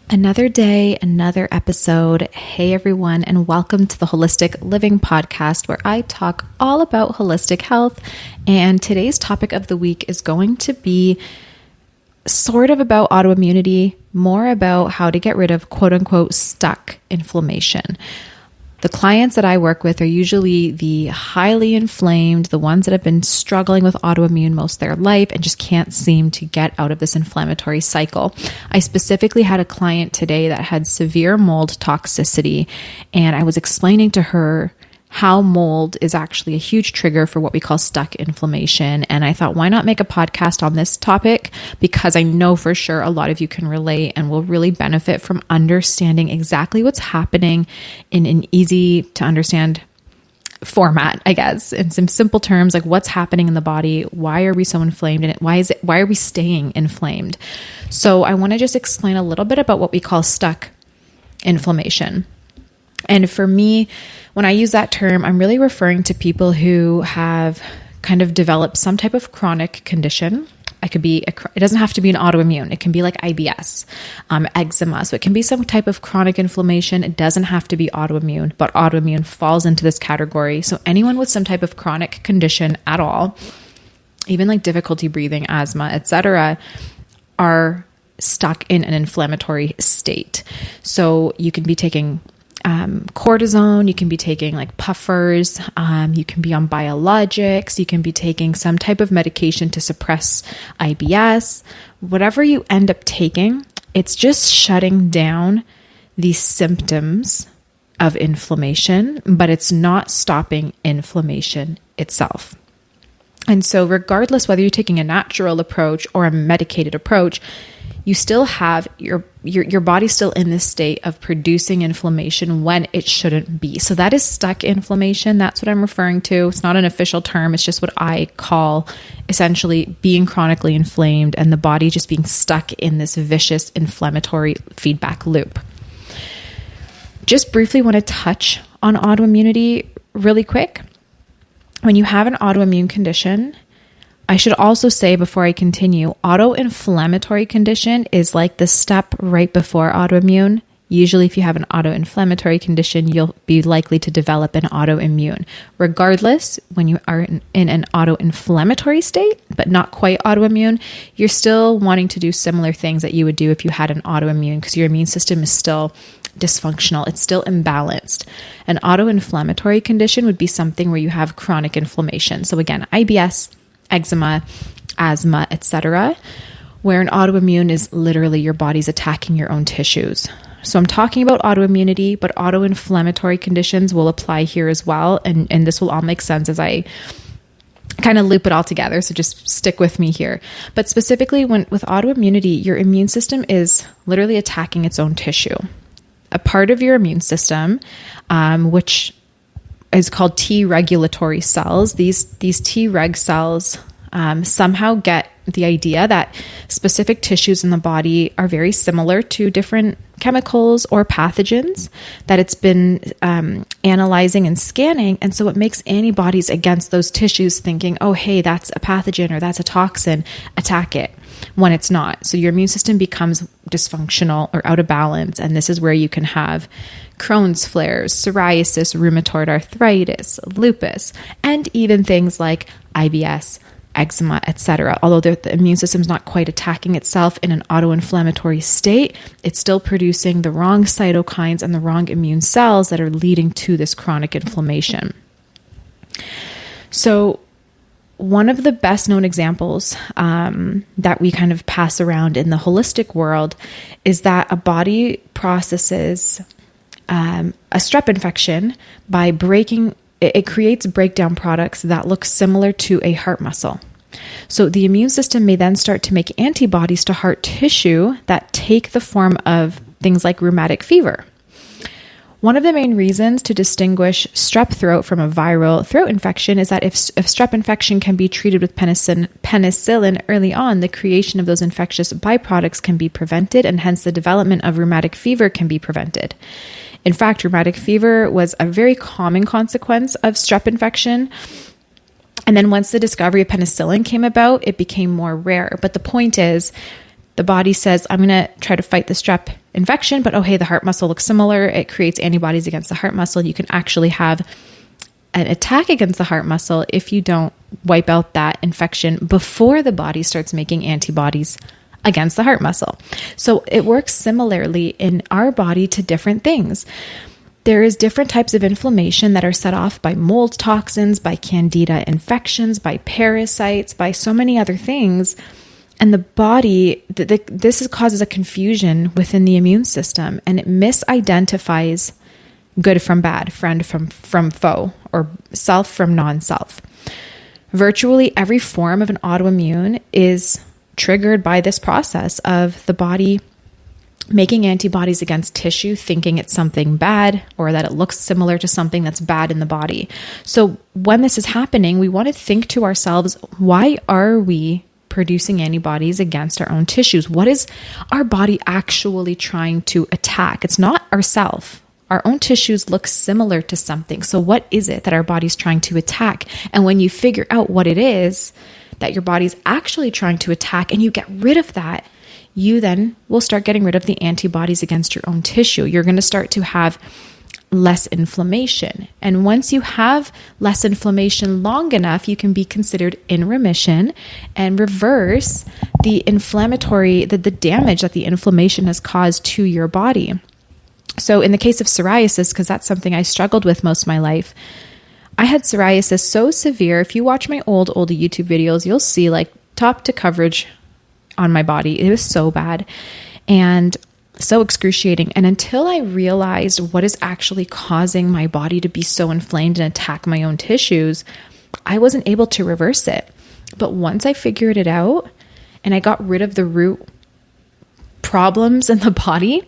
Another day, another episode. Hey everyone, and welcome to the Holistic Living Podcast, where I talk all about holistic health. And today's topic of the week is going to be sort of about autoimmunity, more about how to get rid of quote unquote stuck inflammation. The clients that I work with are usually the highly inflamed, the ones that have been struggling with autoimmune most of their life and just can't seem to get out of this inflammatory cycle. I specifically had a client today that had severe mold toxicity, and I was explaining to her how mold is actually a huge trigger for what we call stuck inflammation. And I thought, why not make a podcast on this topic? Because I know for sure a lot of you can relate and will really benefit from understanding exactly what's happening in an easy to understand format, I guess, in some simple terms, like what's happening in the body, why are we so inflamed, and why are we staying inflamed? So I want to just explain a little bit about what we call stuck inflammation. And for me, when I use that term, I'm really referring to people who have kind of developed some type of chronic condition. It doesn't have to be an autoimmune. It can be like IBS, eczema. So it can be some type of chronic inflammation. It doesn't have to be autoimmune, but autoimmune falls into this category. So anyone with some type of chronic condition at all, even like difficulty breathing, asthma, etc., are stuck in an inflammatory state. So you can be taking cortisone, you can be taking like puffers, you can be on biologics, you can be taking some type of medication to suppress IBS. Whatever you end up taking, it's just shutting down the symptoms of inflammation, but it's not stopping inflammation itself. And so regardless whether you're taking a natural approach or a medicated approach, you still have your body's still in this state of producing inflammation when it shouldn't be. So that is stuck inflammation. That's what I'm referring to. It's not an official term. It's just what I call essentially being chronically inflamed and the body just being stuck in this vicious inflammatory feedback loop. Just briefly want to touch on autoimmunity really quick. When you have an autoimmune condition, I should also say before I continue, autoinflammatory condition is like the step right before autoimmune. Usually if you have an autoinflammatory condition, you'll be likely to develop an autoimmune. Regardless, when you are in an autoinflammatory state, but not quite autoimmune, you're still wanting to do similar things that you would do if you had an autoimmune because your immune system is still dysfunctional. It's still imbalanced. An autoinflammatory condition would be something where you have chronic inflammation. So again, IBS, eczema, asthma, etc., where an autoimmune is literally your body's attacking your own tissues. So I'm talking about autoimmunity, but autoinflammatory conditions will apply here as well. And this will all make sense as I kind of loop it all together. So just stick with me here. But specifically with autoimmunity, your immune system is literally attacking its own tissue. A part of your immune system, which is called T regulatory cells. These T reg cells somehow get the idea that specific tissues in the body are very similar to different chemicals or pathogens that it's been analyzing and scanning. And so it makes antibodies against those tissues thinking, oh, hey, that's a pathogen or that's a toxin, attack it, when it's not. So your immune system becomes dysfunctional or out of balance. And this is where you can have Crohn's flares, psoriasis, rheumatoid arthritis, lupus, and even things like IBS, eczema, etc. Although the immune system is not quite attacking itself in an autoinflammatory state, it's still producing the wrong cytokines and the wrong immune cells that are leading to this chronic inflammation. So one of the best known examples that we kind of pass around in the holistic world is that a body processes a strep infection by it creates breakdown products that look similar to a heart muscle. So the immune system may then start to make antibodies to heart tissue that take the form of things like rheumatic fever. One of the main reasons to distinguish strep throat from a viral throat infection is that if strep infection can be treated with penicillin early on, the creation of those infectious byproducts can be prevented, and hence the development of rheumatic fever can be prevented. In fact, rheumatic fever was a very common consequence of strep infection. And then once the discovery of penicillin came about, it became more rare. But the point is, The body says, I'm going to try to fight the strep infection, but oh, hey, the heart muscle looks similar. It creates antibodies against the heart muscle. You can actually have an attack against the heart muscle if you don't wipe out that infection before the body starts making antibodies against the heart muscle. So it works similarly in our body to different things. There is different types of inflammation that are set off by mold toxins, by candida infections, by parasites, by so many other things. And the body, this causes a confusion within the immune system, and it misidentifies good from bad, friend from foe, or self from non-self. Virtually every form of an autoimmune is triggered by this process of the body making antibodies against tissue, thinking it's something bad or that it looks similar to something that's bad in the body. So when this is happening, we want to think to ourselves, why are we producing antibodies against our own tissues? What is our body actually trying to attack? It's not ourself. Our own tissues look similar to something. So what is it that our body's trying to attack? And when you figure out what it is that your body's actually trying to attack and you get rid of that, you then will start getting rid of the antibodies against your own tissue. You're going to start to have less inflammation. And once you have less inflammation long enough, you can be considered in remission and reverse the the damage that the inflammation has caused to your body. So in the case of psoriasis, because that's something I struggled with most of my life, I had psoriasis so severe. If you watch my old YouTube videos, you'll see like top to coverage on my body. It was so bad and so excruciating. And until I realized what is actually causing my body to be so inflamed and attack my own tissues, I wasn't able to reverse it. But once I figured it out and I got rid of the root problems in the body,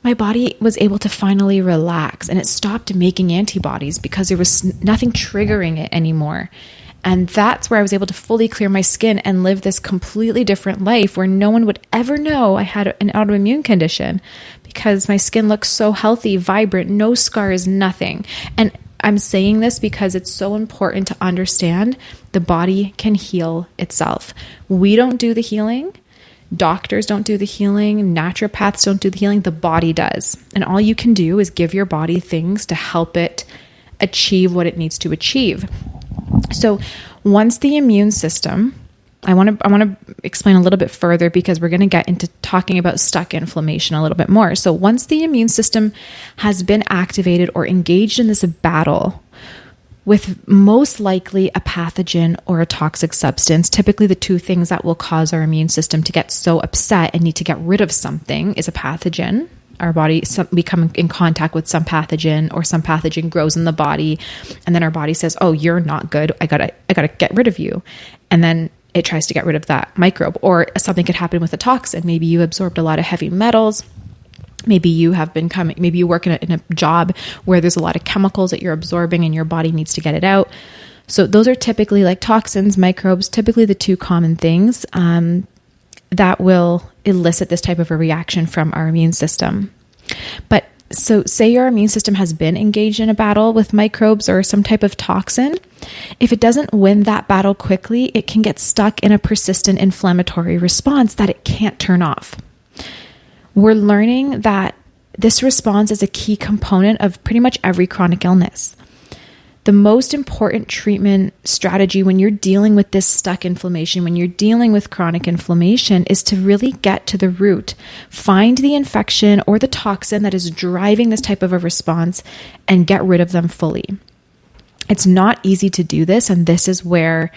my body was able to finally relax and it stopped making antibodies because there was nothing triggering it anymore. And that's where I was able to fully clear my skin and live this completely different life where no one would ever know I had an autoimmune condition because my skin looks so healthy, vibrant, no scars, nothing. And I'm saying this because it's so important to understand the body can heal itself. We don't do the healing. Doctors don't do the healing. Naturopaths don't do the healing. The body does. And all you can do is give your body things to help it achieve what it needs to achieve. So once the immune system, I want to explain a little bit further because we're going to get into talking about stuck inflammation a little bit more. So once the immune system has been activated or engaged in this battle with most likely a pathogen or a toxic substance, typically the two things that will cause our immune system to get so upset and need to get rid of something is a pathogen. Our body, we come in contact with some pathogen or some pathogen grows in the body. And then our body says, oh, you're not good. I gotta get rid of you. And then it tries to get rid of that microbe. Or something could happen with a toxin. Maybe you absorbed a lot of heavy metals. Maybe you work in a job where there's a lot of chemicals that you're absorbing and your body needs to get it out. So those are typically like toxins, microbes, typically the two common things that will elicit this type of a reaction from our immune system. But so say your immune system has been engaged in a battle with microbes or some type of toxin. If it doesn't win that battle quickly, it can get stuck in a persistent inflammatory response that it can't turn off. We're learning that this response is a key component of pretty much every chronic illness. The most important treatment strategy when you're dealing with this stuck inflammation, when you're dealing with chronic inflammation, is to really get to the root. Find the infection or the toxin that is driving this type of a response and get rid of them fully. It's not easy to do this, and this is where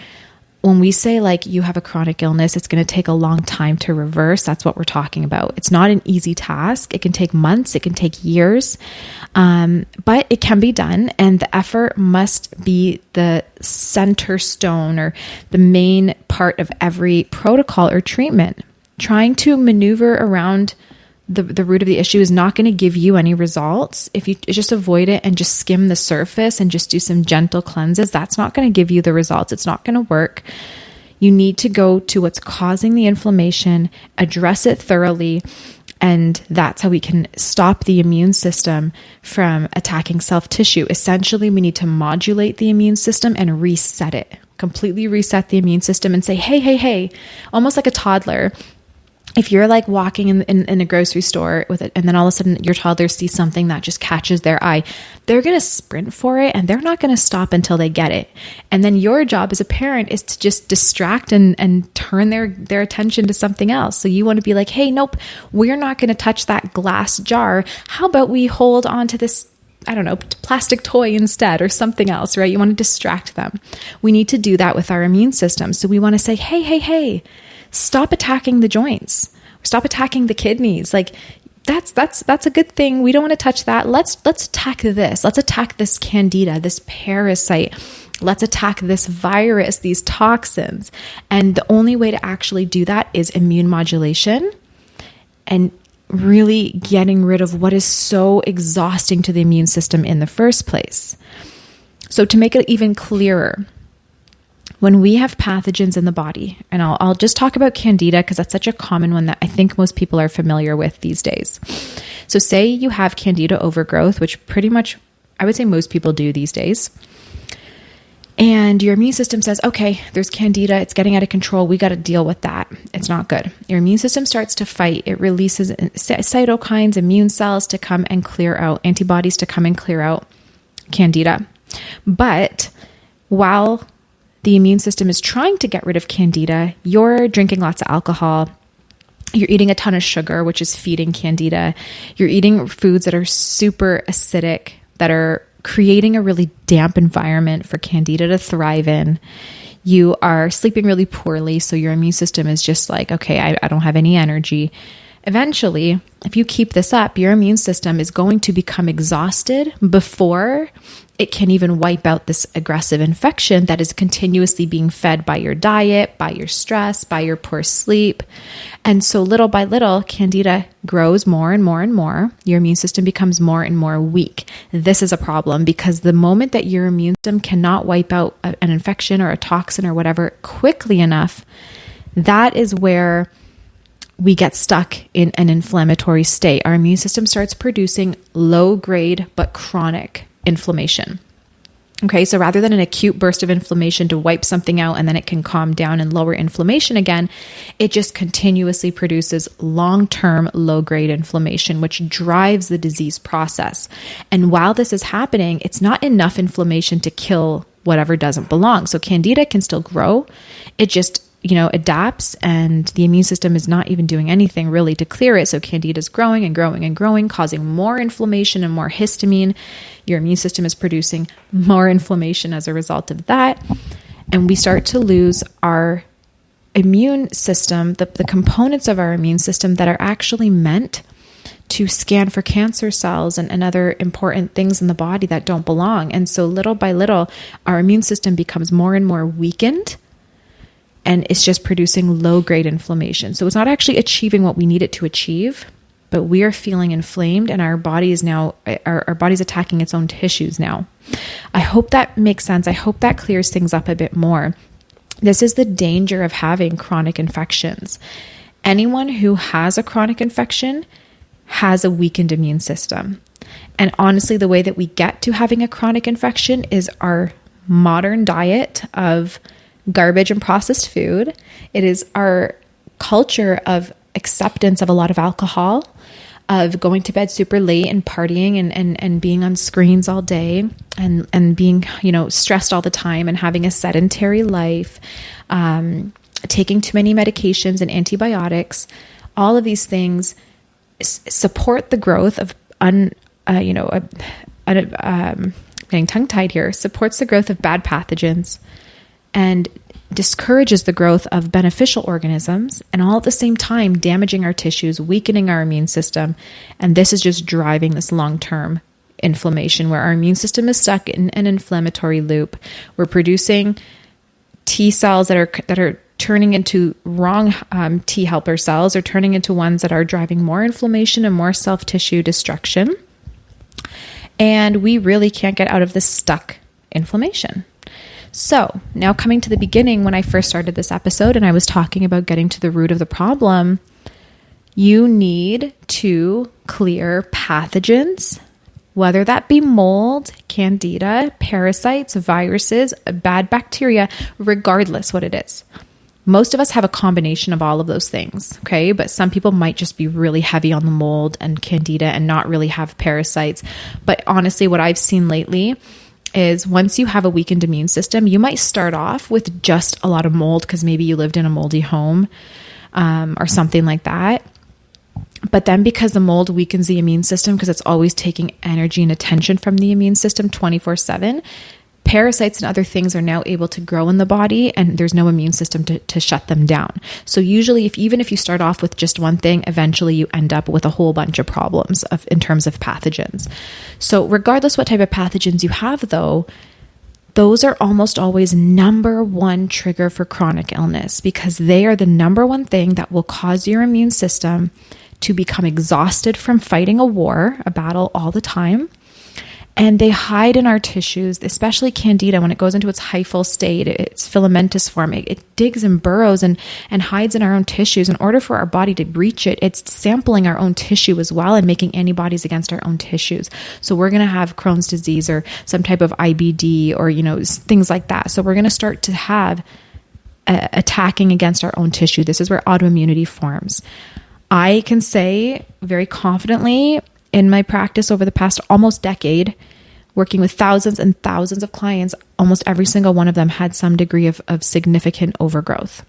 when we say like you have a chronic illness, it's going to take a long time to reverse. That's what we're talking about. It's not an easy task. It can take months. It can take years, but it can be done. And the effort must be the center stone or the main part of every protocol or treatment. Trying to maneuver around the root of the issue is not going to give you any results. If you just avoid it and just skim the surface and just do some gentle cleanses, that's not going to give you the results. It's not going to work. You need to go to what's causing the inflammation, address it thoroughly, and that's how we can stop the immune system from attacking self-tissue. Essentially, we need to modulate the immune system and reset it. Completely reset the immune system and say, hey, almost like a toddler. if you're like walking in a grocery store with it, and then all of a sudden your toddler sees something that just catches their eye, they're going to sprint for it and they're not going to stop until they get it. And then your job as a parent is to just distract and turn their attention to something else. So you want to be like, hey, nope, we're not going to touch that glass jar. How about we hold on to this, I don't know, plastic toy instead, or something else, right? You want to distract them. We need to do that with our immune system. So we want to say, hey, stop attacking the joints. Stop attacking the kidneys. Like that's a good thing. We don't want to touch that. Let's attack this. Let's attack this candida, this parasite. Let's attack this virus, these toxins. And the only way to actually do that is immune modulation and really getting rid of what is so exhausting to the immune system in the first place. So to make it even clearer, when we have pathogens in the body, and I'll just talk about candida because that's such a common one that I think most people are familiar with these days. So say you have candida overgrowth, which pretty much I would say most people do these days. And your immune system says, okay, there's candida, it's getting out of control. We got to deal with that. It's not good. Your immune system starts to fight. It releases cytokines, immune cells to come and clear out, antibodies to come and clear out candida. But while the immune system is trying to get rid of candida, you're drinking lots of alcohol, you're eating a ton of sugar, which is feeding candida, you're eating foods that are super acidic, that are creating a really damp environment for candida to thrive in. You are sleeping really poorly, so your immune system is just like, okay, I don't have any energy. Eventually, if you keep this up, your immune system is going to become exhausted before it can even wipe out this aggressive infection that is continuously being fed by your diet, by your stress, by your poor sleep. And so little by little, candida grows more and more and more. Your immune system becomes more and more weak. This is a problem because the moment that your immune system cannot wipe out an infection or a toxin or whatever quickly enough, that is where we get stuck in an inflammatory state. Our immune system starts producing low-grade but chronic inflammation. Okay, so rather than an acute burst of inflammation to wipe something out and then it can calm down and lower inflammation again, it just continuously produces long-term low-grade inflammation, which drives the disease process. And while this is happening, it's not enough inflammation to kill whatever doesn't belong. So candida can still grow. It just adapts, and the immune system is not even doing anything really to clear it. So candida is growing and growing and growing, causing more inflammation and more histamine. Your immune system is producing more inflammation as a result of that. And we start to lose our immune system, the components of our immune system that are actually meant to scan for cancer cells and other important things in the body that don't belong. And so little by little, our immune system becomes more and more weakened, and it's just producing low-grade inflammation. So it's not actually achieving what we need it to achieve, but we are feeling inflamed, and our body is now, our body's attacking its own tissues now. I hope that makes sense. I hope that clears things up a bit more. This is the danger of having chronic infections. Anyone who has a chronic infection has a weakened immune system. And honestly, the way that we get to having a chronic infection is our modern diet of garbage and processed food. It is our culture of acceptance of a lot of alcohol, of going to bed super late and partying and being on screens all day and being, stressed all the time and having a sedentary life, taking too many medications and antibiotics. All of these things support the growth of getting tongue-tied here, supports the growth of bad pathogens and discourages the growth of beneficial organisms, and all at the same time damaging our tissues, weakening our immune system. And this is just driving this long-term inflammation where our immune system is stuck in an inflammatory loop. We're producing T cells that are turning into wrong T helper cells, or turning into ones that are driving more inflammation and more self-tissue destruction. And we really can't get out of this stuck inflammation. So now coming to the beginning, when I first started this episode and I was talking about getting to the root of the problem, you need to clear pathogens, whether that be mold, candida, parasites, viruses, bad bacteria, regardless what it is. Most of us have a combination of all of those things, okay? But some people might just be really heavy on the mold and candida and not really have parasites. But honestly, what I've seen lately is once you have a weakened immune system, you might start off with just a lot of mold because maybe you lived in a moldy home or something like that. But then because the mold weakens the immune system because it's always taking energy and attention from the immune system 24/7, parasites and other things are now able to grow in the body and there's no immune system to shut them down. So usually even if you start off with just one thing, eventually you end up with a whole bunch of problems in terms of pathogens. So regardless what type of pathogens you have though, those are almost always number one trigger for chronic illness because they are the number one thing that will cause your immune system to become exhausted from fighting a war, a battle all the time. And they hide in our tissues, especially candida, when it goes into its hyphal state, its filamentous form, it digs and burrows and hides in our own tissues. In order for our body to reach it, it's sampling our own tissue as well and making antibodies against our own tissues. So we're going to have Crohn's disease or some type of IBD or, things like that. So we're going to start to have attacking against our own tissue. This is where autoimmunity forms. I can say very confidently in my practice over the past almost decade, working with thousands and thousands of clients, almost every single one of them had some degree of significant overgrowth.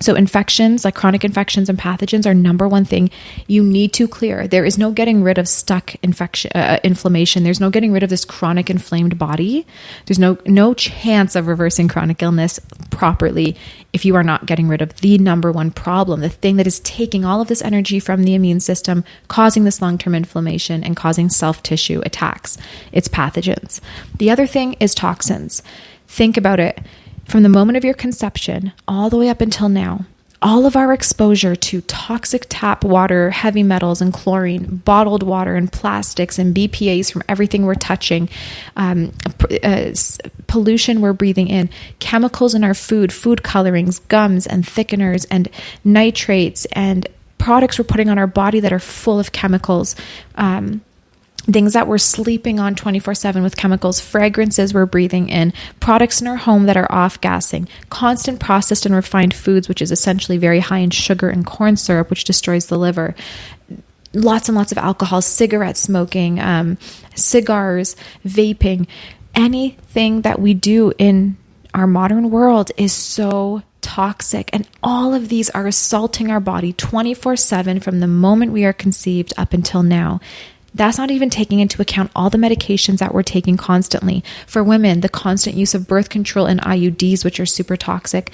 So infections, like chronic infections and pathogens, are number one thing you need to clear. There is no getting rid of stuck inflammation. There's no getting rid of this chronic inflamed body. There's no chance of reversing chronic illness properly if you are not getting rid of the number one problem, the thing that is taking all of this energy from the immune system, causing this long-term inflammation and causing self-tissue attacks. It's pathogens. The other thing is toxins. Think about it. From the moment of your conception all the way up until now, all of our exposure to toxic tap water, heavy metals and chlorine, bottled water and plastics and BPAs from everything we're touching, pollution we're breathing in, chemicals in our food colorings, gums and thickeners and nitrates and products we're putting on our body that are full of chemicals, things that we're sleeping on 24/7 with chemicals, fragrances we're breathing in, products in our home that are off-gassing, constant processed and refined foods, which is essentially very high in sugar and corn syrup, which destroys the liver, lots and lots of alcohol, cigarette smoking, cigars, vaping, anything that we do in our modern world is so toxic. And all of these are assaulting our body 24/7 from the moment we are conceived up until now. That's not even taking into account all the medications that we're taking constantly. For women, the constant use of birth control and IUDs, which are super toxic.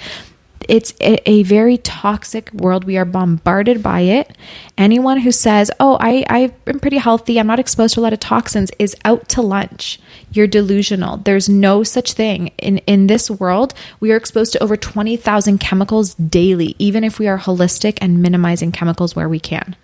It's a very toxic world. We are bombarded by it. Anyone who says, oh, I'm pretty healthy, I'm not exposed to a lot of toxins, is out to lunch. You're delusional. There's no such thing. In this world, we are exposed to over 20,000 chemicals daily, even if we are holistic and minimizing chemicals where we can.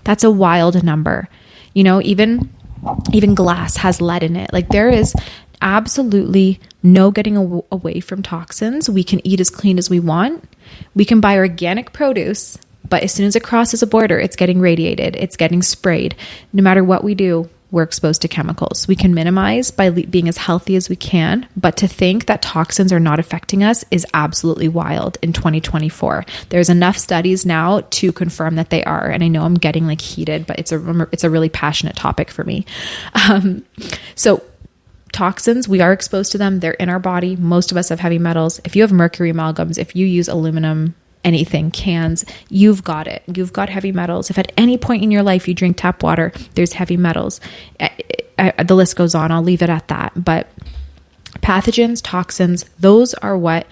That's a wild number. Even glass has lead in it. Like there is absolutely no getting away from toxins. We can eat as clean as we want. We can buy organic produce, but as soon as it crosses a border, it's getting radiated. It's getting sprayed. No matter what we do, we're exposed to chemicals. We can minimize by being as healthy as we can, but to think that toxins are not affecting us is absolutely wild in 2024. There's enough studies now to confirm that they are. And I know I'm getting heated, but it's a really passionate topic for me. So toxins, we are exposed to them. They're in our body. Most of us have heavy metals. If you have mercury amalgams, if you use aluminum, anything, cans, you've got it. You've got heavy metals. If at any point in your life you drink tap water, there's heavy metals. The list goes on. I'll leave it at that. But pathogens, toxins, those are what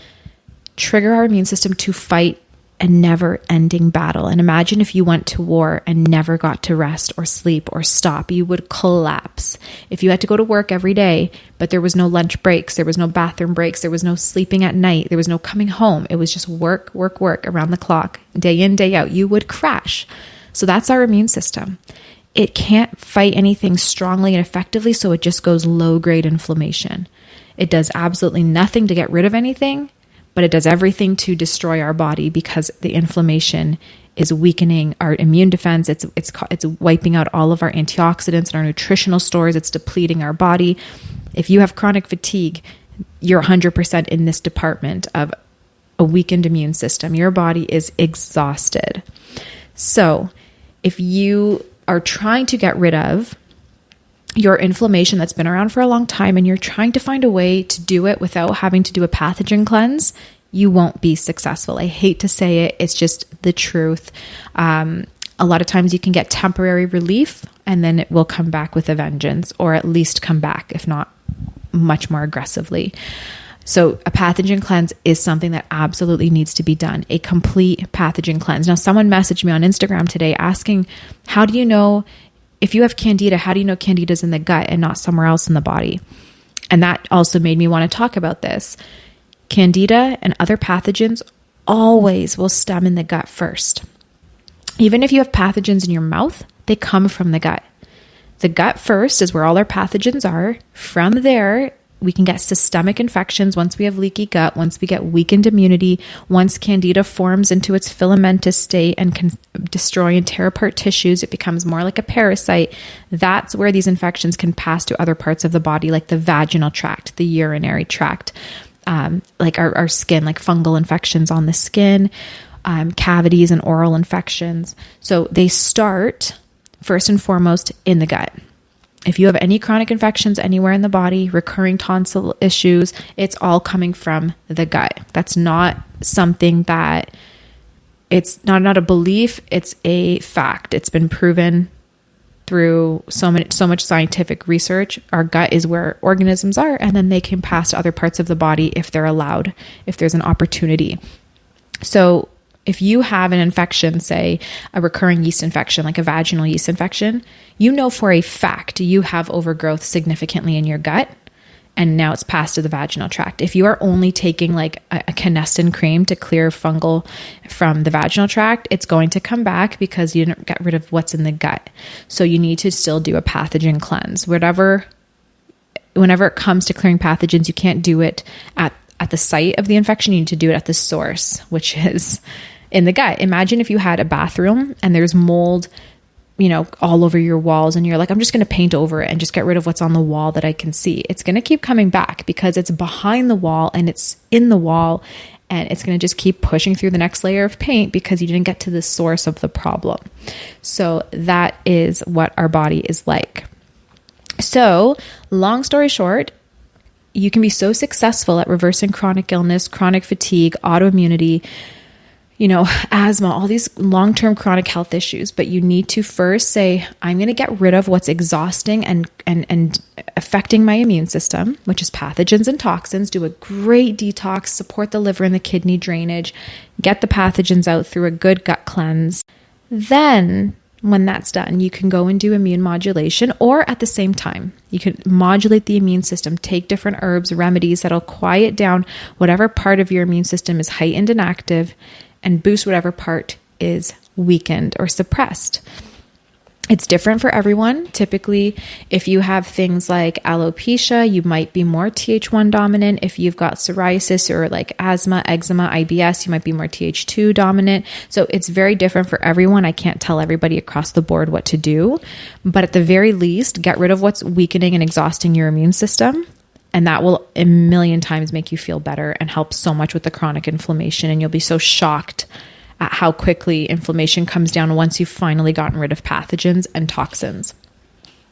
trigger our immune system to fight a never-ending battle. And imagine if you went to war and never got to rest or sleep or stop. You would collapse. If you had to go to work every day, but there was no lunch breaks, there was no bathroom breaks, there was no sleeping at night, there was no coming home. It was just work around the clock, day in, day out. You would crash. So that's our immune system. It can't fight anything strongly and effectively, so it just goes low-grade inflammation. It does absolutely nothing to get rid of anything, but it does everything to destroy our body because the inflammation is weakening our immune defense. It's wiping out all of our antioxidants and our nutritional stores. It's depleting our body. If you have chronic fatigue, you're 100% in this department of a weakened immune system. Your body is exhausted. So if you are trying to get rid of your inflammation that's been around for a long time and you're trying to find a way to do it without having to do a pathogen cleanse, you won't be successful. I hate to say it. It's just the truth. A lot of times you can get temporary relief and then it will come back with a vengeance, or at least come back, if not much more aggressively. So a pathogen cleanse is something that absolutely needs to be done, a complete pathogen cleanse. Now, someone messaged me on Instagram today asking, how do you know if you have candida, how do you know candida's in the gut and not somewhere else in the body? And that also made me want to talk about this. Candida and other pathogens always will stem in the gut first. Even if you have pathogens in your mouth, they come from the gut. The gut first is where all our pathogens are. From there, we can get systemic infections once we have leaky gut, once we get weakened immunity, once candida forms into its filamentous state and can destroy and tear apart tissues, it becomes more like a parasite. That's where these infections can pass to other parts of the body, like the vaginal tract, the urinary tract, like our skin, like fungal infections on the skin, cavities and oral infections. So they start first and foremost in the gut. If you have any chronic infections anywhere in the body, recurring tonsil issues, it's all coming from the gut. That's not something that, it's not a belief, it's a fact. It's been proven through so much scientific research. Our gut is where organisms are, and then they can pass to other parts of the body if they're allowed, if there's an opportunity. So if you have an infection, say a recurring yeast infection, like a vaginal yeast infection, you know for a fact you have overgrowth significantly in your gut, and now it's passed to the vaginal tract. If you are only taking like a Canesten cream to clear fungal from the vaginal tract, it's going to come back because you didn't get rid of what's in the gut. So you need to still do a pathogen cleanse. Whenever it comes to clearing pathogens, you can't do it at the site of the infection. You need to do it at the source, which is in the gut. Imagine if you had a bathroom and there's mold, all over your walls, and you're like, I'm just going to paint over it and just get rid of what's on the wall that I can see. It's going to keep coming back because it's behind the wall and it's in the wall, and it's going to just keep pushing through the next layer of paint because you didn't get to the source of the problem. So that is what our body is like. So long story short, you can be so successful at reversing chronic illness, chronic fatigue, autoimmunity, asthma, all these long-term chronic health issues. But you need to first say, I'm going to get rid of what's exhausting and affecting my immune system, which is pathogens and toxins. Do a great detox, support the liver and the kidney drainage, get the pathogens out through a good gut cleanse. Then when that's done, you can go and do immune modulation, or at the same time, you can modulate the immune system, take different herbs, remedies that'll quiet down whatever part of your immune system is heightened and active, and boost whatever part is weakened or suppressed. It's different for everyone. Typically, if you have things like alopecia, you might be more Th1 dominant. If you've got psoriasis or like asthma, eczema, IBS, you might be more Th2 dominant. So it's very different for everyone. I can't tell everybody across the board what to do, but at the very least, get rid of what's weakening and exhausting your immune system. And that will a million times make you feel better and help so much with the chronic inflammation. And you'll be so shocked at how quickly inflammation comes down once you've finally gotten rid of pathogens and toxins.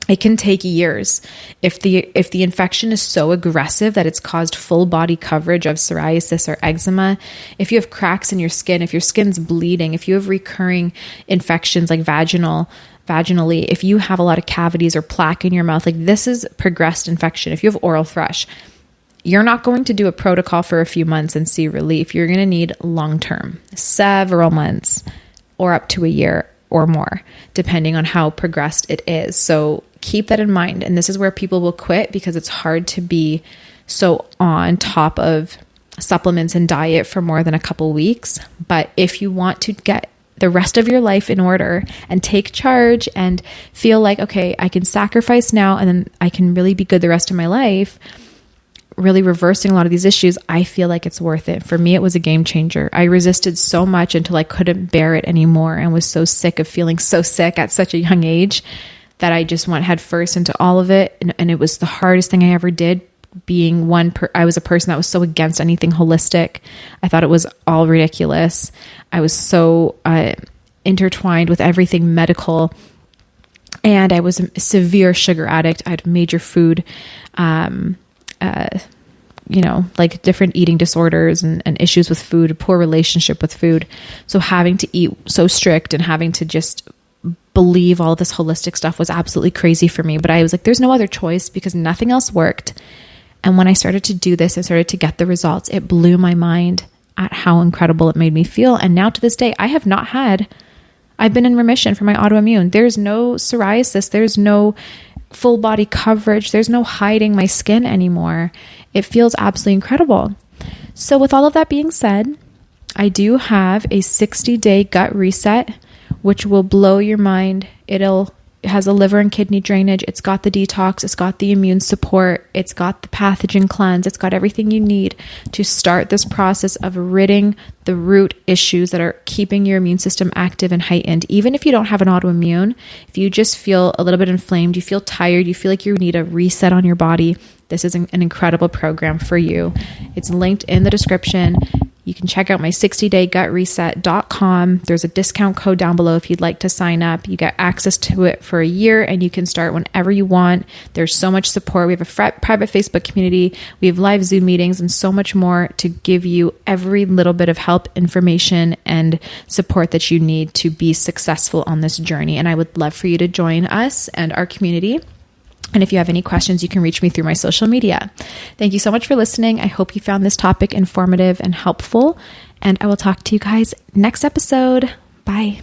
It can take years. If the infection is so aggressive that it's caused full body coverage of psoriasis or eczema, if you have cracks in your skin, if your skin's bleeding, if you have recurring infections like vaginally, if you have a lot of cavities or plaque in your mouth, like this is progressed infection. If you have oral thrush, you're not going to do a protocol for a few months and see relief. You're going to need long-term, several months or up to a year or more, depending on how progressed it is. So keep that in mind. And this is where people will quit because it's hard to be so on top of supplements and diet for more than a couple weeks. But if you want to get the rest of your life in order and take charge and feel like, okay, I can sacrifice now and then I can really be good the rest of my life, really reversing a lot of these issues, I feel like it's worth it. For me, it was a game changer. I resisted so much until I couldn't bear it anymore and was so sick of feeling so sick at such a young age that I just went head first into all of it. And it was the hardest thing I ever did, being I was a person that was so against anything holistic. I thought it was all ridiculous. I was so intertwined with everything medical. And I was a severe sugar addict. I had major food, like different eating disorders and issues with food, a poor relationship with food. So having to eat so strict and having to just believe all this holistic stuff was absolutely crazy for me. But I was like, there's no other choice because nothing else worked. And when I started to do this and started to get the results, it blew my mind at how incredible it made me feel. And now to this day, I've been in remission from my autoimmune. There's no psoriasis. There's no full body coverage. There's no hiding my skin anymore. It feels absolutely incredible. So with all of that being said, I do have a 60-day gut reset, which will blow your mind. It has a liver and kidney drainage. It's got the detox. It's got the immune support. It's got the pathogen cleanse. It's got everything you need to start this process of ridding the root issues that are keeping your immune system active and heightened. Even if you don't have an autoimmune, if you just feel a little bit inflamed, you feel tired, you feel like you need a reset on your body, this is an incredible program for you. It's linked in the description. You can check out my 60daygutreset.com. There's a discount code down below if you'd like to sign up. You get access to it for a year and you can start whenever you want. There's so much support. We have a private Facebook community. We have live Zoom meetings and so much more to give you every little bit of help, information, and support that you need to be successful on this journey. And I would love for you to join us and our community. And if you have any questions, you can reach me through my social media. Thank you so much for listening. I hope you found this topic informative and helpful. And I will talk to you guys next episode. Bye.